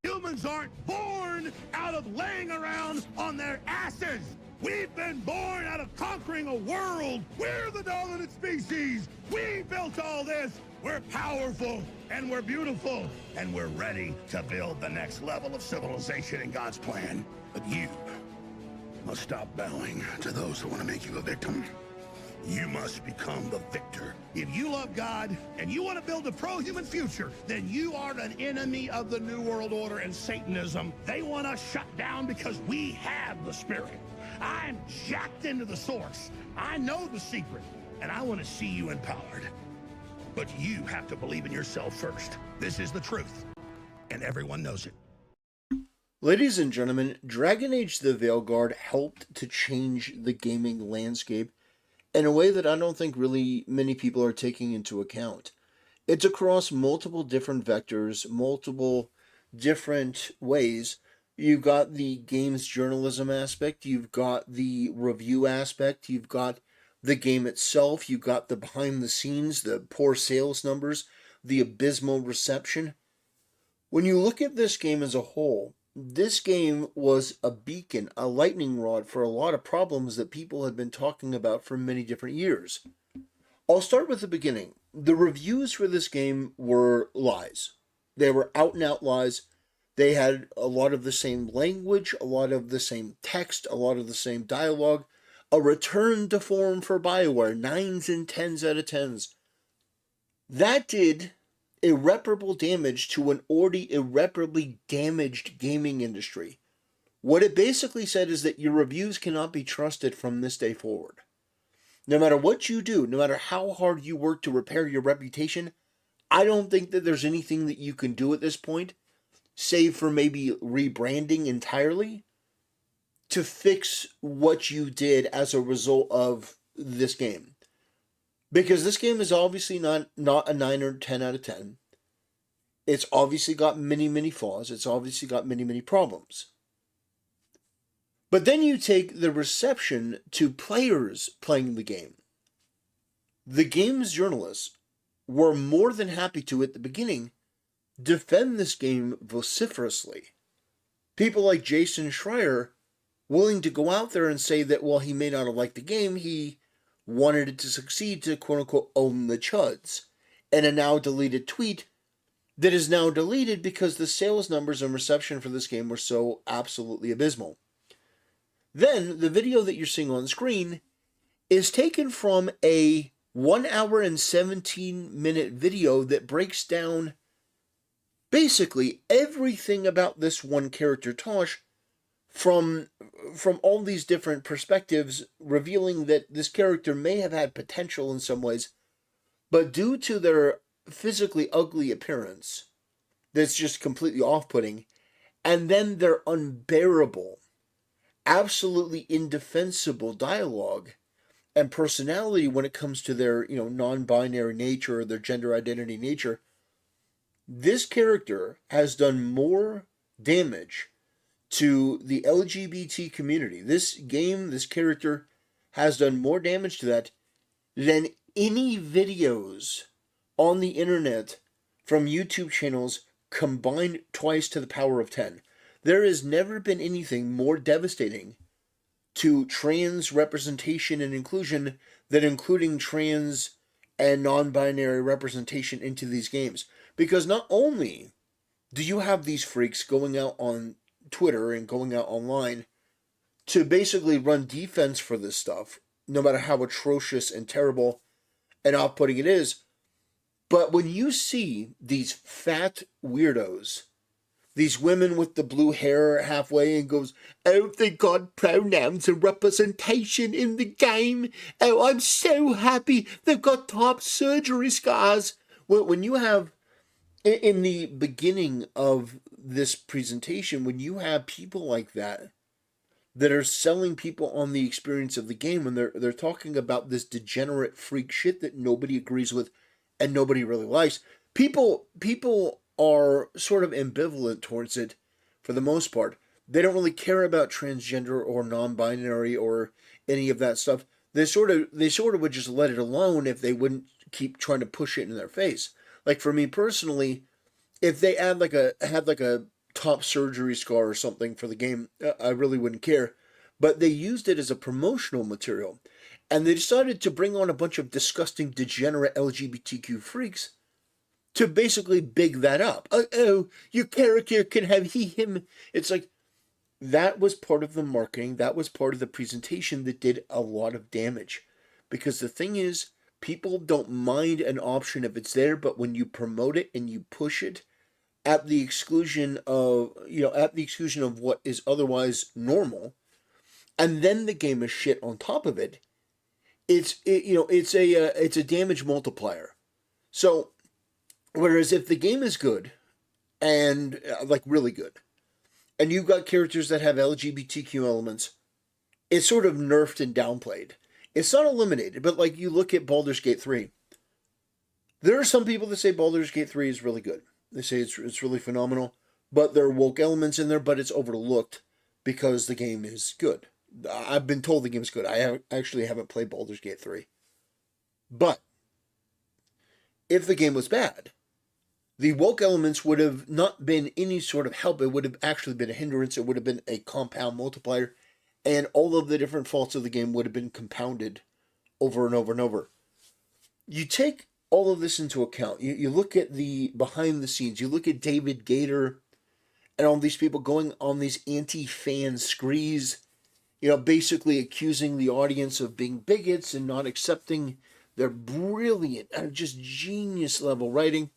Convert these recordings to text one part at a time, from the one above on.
Humans aren't born out of laying around on their asses. We've been born out of conquering a world. We're the dominant species. We built all this. We're powerful and we're beautiful and we're ready to build the next level of civilization in God's plan. But you must stop bowing to those who want to make you a victim. You must become the victor. If you love God and you want to build a pro-human future, then you are an enemy of the New World Order and Satanism. They want us shut down because we have the Spirit. I'm jacked into the source. I know the secret, and I want to see you empowered. But you have to believe in yourself first. This is the truth, and everyone knows it. Ladies and gentlemen, Dragon Age the Veilguard helped to change the gaming landscape in a way that I don't think really many people are taking into account. It's across multiple different vectors, multiple different ways. You've got the games journalism aspect, you've got the review aspect, you've got the game itself, you've got the behind the scenes, the poor sales numbers, the abysmal reception. When you look at this game as a whole, this game was a beacon, a lightning rod for a lot of problems that people had been talking about for many different years. I'll start with the beginning. The reviews for this game were lies. They were out and out lies. They had a lot of the same language, a lot of the same text, a lot of the same dialogue. A return to form for BioWare, 9s and 10s out of 10s. That did irreparable damage to an already irreparably damaged gaming industry. What it basically said is that your reviews cannot be trusted from this day forward. No matter what you do, no matter how hard you work to repair your reputation, I don't think that there's anything that you can do at this point, save for maybe rebranding entirely, to fix what you did as a result of this game. Because this game is obviously not a 9 or 10 out of 10. It's obviously got many, many flaws. It's obviously got many, many problems. But then you take the reception to players playing the game. The game's journalists were more than happy to, at the beginning, defend this game vociferously. People like Jason Schreier willing to go out there and say that while he may not have liked the game, he wanted it to succeed to quote-unquote own the chuds. And a now deleted tweet that is now deleted because the sales numbers and reception for this game were so absolutely abysmal. Then, the video that you're seeing on screen is taken from a 1 hour and 17-minute video that breaks down basically everything about this one character, Tosh, from all these different perspectives, revealing that this character may have had potential in some ways, but due to their physically ugly appearance, that's just completely off-putting, and then their unbearable, absolutely indefensible dialogue and personality when it comes to their, non-binary nature or their gender identity nature, this character has done more damage to the LGBT community. This game, this character, has done more damage to that than any videos on the internet from YouTube channels combined twice to the power of 10. There has never been anything more devastating to trans representation and inclusion than including trans and non-binary representation into these games. Because not only do you have these freaks going out on Twitter and going out online to basically run defense for this stuff, no matter how atrocious and terrible and off-putting it is, but when you see these fat weirdos, these women with the blue hair halfway and goes, "Oh, thank God, pronouns and representation in the game. Oh, I'm so happy they've got top surgery scars." When you have, in the beginning of this presentation, when you have people like that are selling people on the experience of the game, when they're talking about this degenerate freak shit that nobody agrees with and nobody really likes, people are sort of ambivalent towards it for the most part. They don't really care about transgender or non-binary or any of that stuff. They sort of would just let it alone if they wouldn't keep trying to push it in their face. Like for me personally, if they had like a top surgery scar or something for the game, I really wouldn't care. But they used it as a promotional material. And they decided to bring on a bunch of disgusting, degenerate LGBTQ freaks to basically big that up. Oh, your character can have he, him. It's like, that was part of the marketing, that was part of the presentation that did a lot of damage. Because the thing is, people don't mind an option if it's there, but when you promote it and you push it at the exclusion of, what is otherwise normal, and then the game is shit on top of it, it's a damage multiplier. So whereas if the game is good and like really good, and you've got characters that have LGBTQ elements, it's sort of nerfed and downplayed. It's not eliminated, but like you look at Baldur's Gate 3. There are some people that say Baldur's Gate 3 is really good. They say it's really phenomenal, but there are woke elements in there, but it's overlooked because the game is good. I've been told the game is good. Actually haven't played Baldur's Gate 3. But if the game was bad, the woke elements would have not been any sort of help. It would have actually been a hindrance. It would have been a compound multiplier. And all of the different faults of the game would have been compounded over and over and over. You take all of this into account. You look at the behind the scenes. You look at David Gator and all these people going on these anti-fan screes, basically accusing the audience of being bigots and not accepting their brilliant, just genius level writing.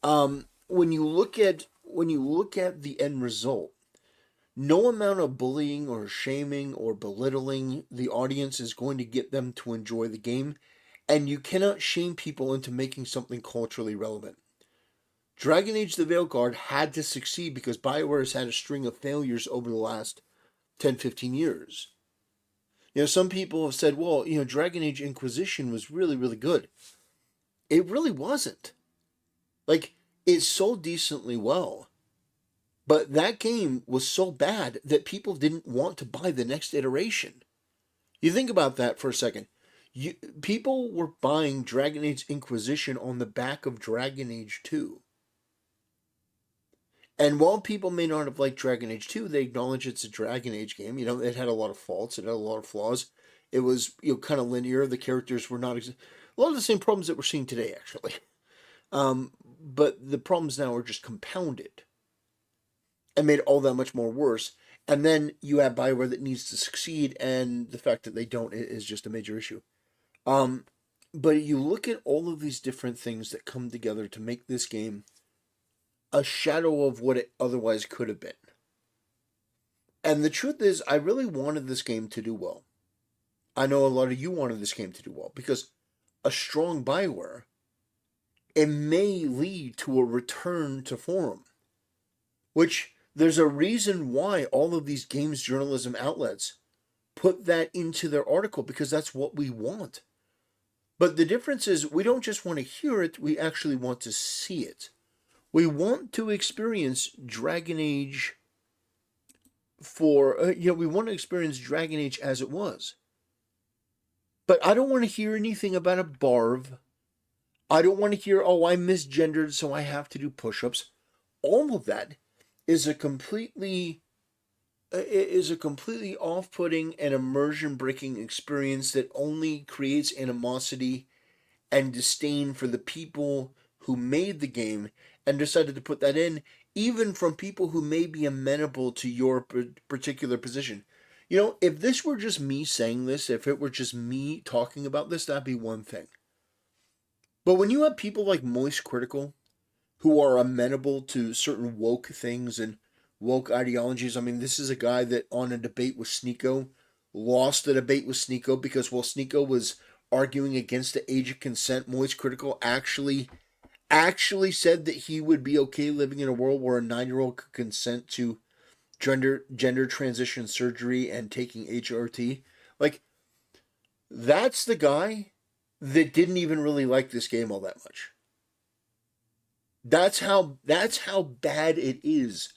When you look at the end result, no amount of bullying or shaming or belittling the audience is going to get them to enjoy the game, and you cannot shame people into making something culturally relevant. Dragon Age the Veilguard had to succeed because BioWare has had a string of failures over the last 10, 15 years. Some people have said, well, Dragon Age Inquisition was really, really good. It really wasn't. Like, it sold decently well. But that game was so bad that people didn't want to buy the next iteration. You think about that for a second. People were buying Dragon Age Inquisition on the back of Dragon Age 2. And while people may not have liked Dragon Age 2, they acknowledge it's a Dragon Age game. It had a lot of faults. It had a lot of flaws. It was, kind of linear. The characters were not... a lot of the same problems that we're seeing today, actually. But the problems now are just compounded and made all that much more worse. And then you have BioWare that needs to succeed, and the fact that they don't is just a major issue. But you look at all of these different things that come together to make this game a shadow of what it otherwise could have been. And the truth is, I really wanted this game to do well. I know a lot of you wanted this game to do well, because a strong BioWare, it may lead to a return to form. Which, there's a reason why all of these games journalism outlets put that into their article, because that's what we want. But the difference is, we don't just want to hear it, we actually want to see it. We want to experience Dragon Age we want to experience Dragon Age as it was. But I don't want to hear anything about a barv. I don't want to hear, I'm misgendered, so I have to do push-ups. All of that is a completely off-putting and immersion-breaking experience that only creates animosity and disdain for the people who made the game and decided to put that in, even from people who may be amenable to your particular position. If this were just me saying this, if it were just me talking about this, that'd be one thing. But when you have people like Moist Critical, who are amenable to certain woke things and woke ideologies, this is a guy that on a debate with Sneeko, lost the debate with Sneeko because while Sneeko was arguing against the age of consent, Moist Critical actually said that he would be okay living in a world where a 9-year-old could consent to gender transition surgery and taking HRT. Like, that's the guy that didn't even really like this game all that much. That's how bad it is.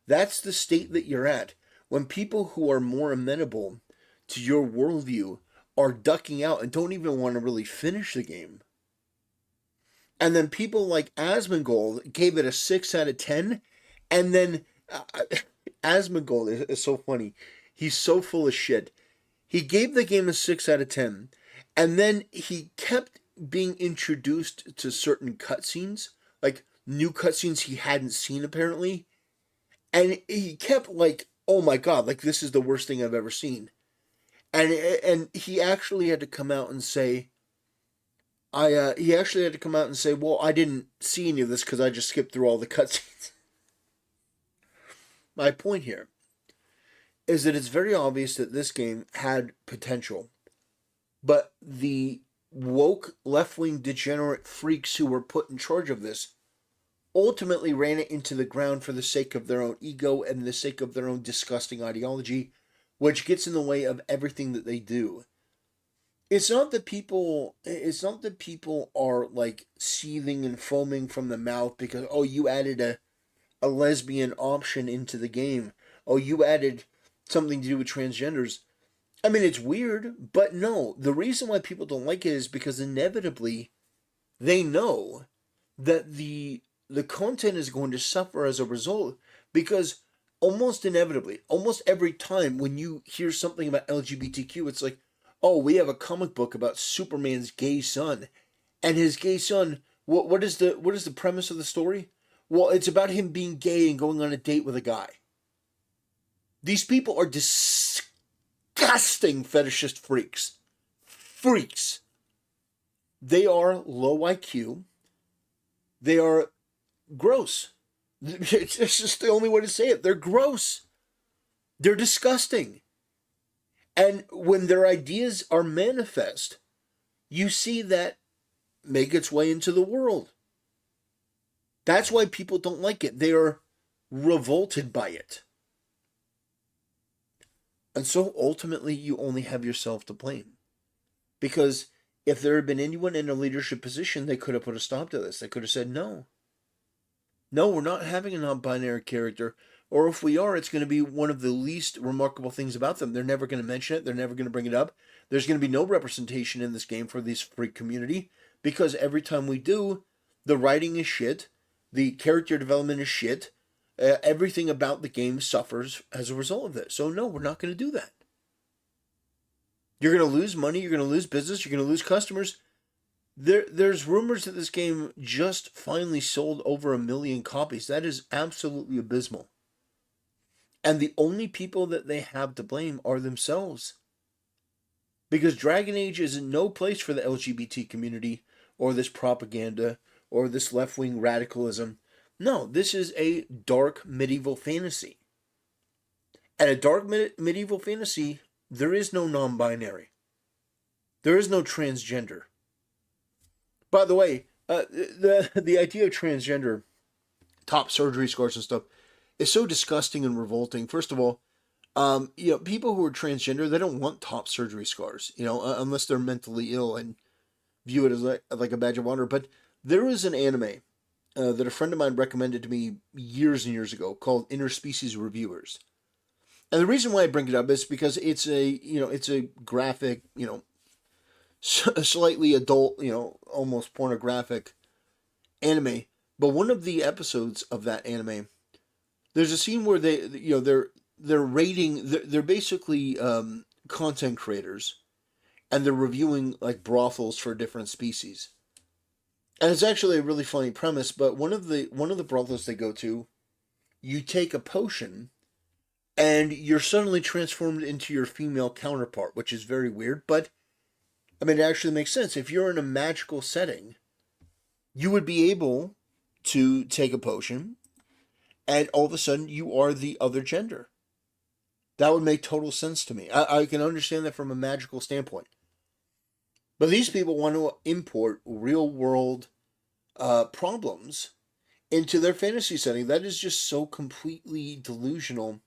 That's the state that you're at. When people who are more amenable to your worldview are ducking out and don't even want to really finish the game. And then people like Asmongold gave it a 6 out of 10, and then Asmongold is so funny. He's so full of shit. He gave the game a 6 out of 10, and then he kept being introduced to certain cutscenes, like new cutscenes he hadn't seen apparently, and he kept like, "Oh my god, like this is the worst thing I've ever seen." And he actually had to come out and say, he actually had to come out and say, "Well, I didn't see any of this because I just skipped through all the cutscenes." My point here is that it's very obvious that this game had potential, but the woke left wing degenerate freaks who were put in charge of this ultimately ran it into the ground for the sake of their own ego and the sake of their own disgusting ideology, which gets in the way of everything that they do. It's not that people are like seething and foaming from the mouth because, oh, you added a lesbian option into the game. Oh, you added something to do with transgenders. I mean, it's weird, but no. The reason why people don't like it is because inevitably they know that the content is going to suffer as a result, because almost inevitably, almost every time when you hear something about LGBTQ, it's like, oh, we have a comic book about Superman's gay son, and his gay son. What is the premise of the story? Well, it's about him being gay and going on a date with a guy. These people are disgusting fetishist freaks. Freaks. They are low IQ. They are gross. It's just the only way to say it. They're gross. They're disgusting. And when their ideas are manifest, you see that make its way into the world. That's why people don't like it. They are revolted by it. And so ultimately, you only have yourself to blame. Because if there had been anyone in a leadership position, they could have put a stop to this. They could have said, no. No, we're not having a non-binary character. Or if we are, it's going to be one of the least remarkable things about them. They're never going to mention it. They're never going to bring it up. There's going to be no representation in this game for this freak community. Because every time we do, the writing is shit. The character development is shit. Everything about the game suffers as a result of it. So no, we're not going to do that. You're going to lose money. You're going to lose business. You're going to lose customers. There's rumors that this game just finally sold over 1 million copies. That is absolutely abysmal. And the only people that they have to blame are themselves. Because Dragon Age is no place for the LGBT community, or this propaganda, or this left-wing radicalism. No, this is a dark medieval fantasy. And a dark medieval fantasy, there is no non-binary. There is no transgender. By the way, the idea of transgender, top surgery scars and stuff, is so disgusting and revolting. First of all, people who are transgender, they don't want top surgery scars, unless they're mentally ill and view it as like a badge of honor. But there is an anime that a friend of mine recommended to me years and years ago called Interspecies Reviewers. And the reason why I bring it up is because it's a graphic, slightly adult, almost pornographic anime. But one of the episodes of that anime, there's a scene where they're rating, they're basically content creators, and they're reviewing like brothels for different species. And it's actually a really funny premise, but one of the brothels they go to, you take a potion and you're suddenly transformed into your female counterpart, which is very weird, but I mean, it actually makes sense. If you're in a magical setting, you would be able to take a potion and all of a sudden you are the other gender. That would make total sense to me. I can understand that from a magical standpoint. But these people want to import real world problems into their fantasy setting. That is just so completely delusional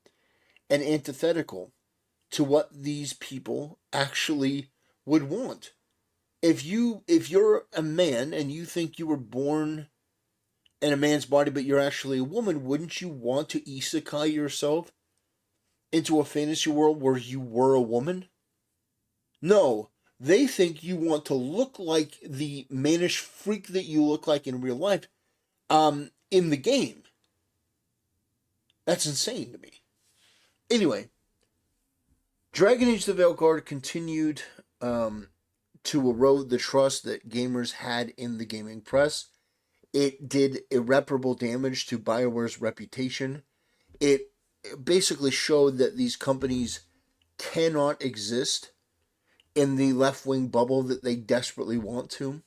and antithetical to what these people actually would want. If you're a man and you think you were born in a man's body but you're actually a woman, wouldn't you want to isekai yourself into a fantasy world where you were a woman? No, they think you want to look like the mannish freak that you look like in real life, in the game. That's insane to me. Anyway, Dragon Age the Veilguard continued to erode the trust that gamers had in the gaming press. It did irreparable damage to BioWare's reputation. It basically showed that these companies cannot exist in the left wing bubble that they desperately want to.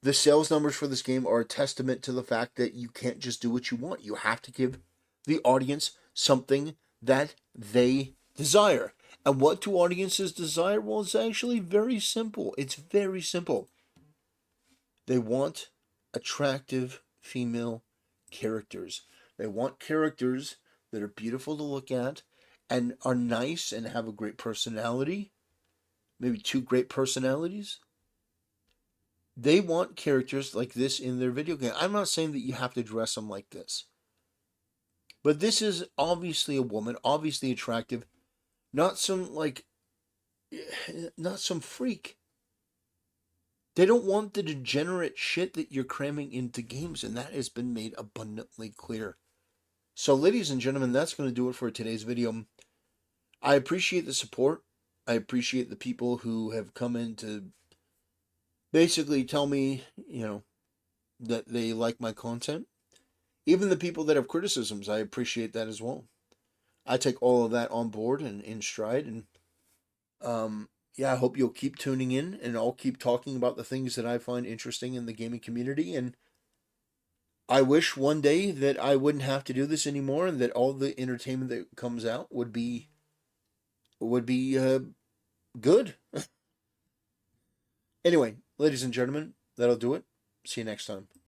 The sales numbers for this game are a testament to the fact that you can't just do what you want. You have to give the audience something that they desire. And what do audiences desire? Well, it's actually very simple. It's very simple. They want attractive female characters. They want characters that are beautiful to look at and are nice and have a great personality. Maybe two great personalities. They want characters like this in their video game. I'm not saying that you have to dress them like this. But this is obviously a woman, obviously attractive, not some not some freak. They don't want the degenerate shit that you're cramming into games, and that has been made abundantly clear. So, ladies and gentlemen, that's going to do it for today's video. I appreciate the support. I appreciate the people who have come in to basically tell me, that they like my content. Even the people that have criticisms, I appreciate that as well. I take all of that on board and in stride. And yeah, I hope you'll keep tuning in, and I'll keep talking about the things that I find interesting in the gaming community. And I wish one day that I wouldn't have to do this anymore, and that all the entertainment that comes out would be good. Anyway, ladies and gentlemen, that'll do it. See you next time.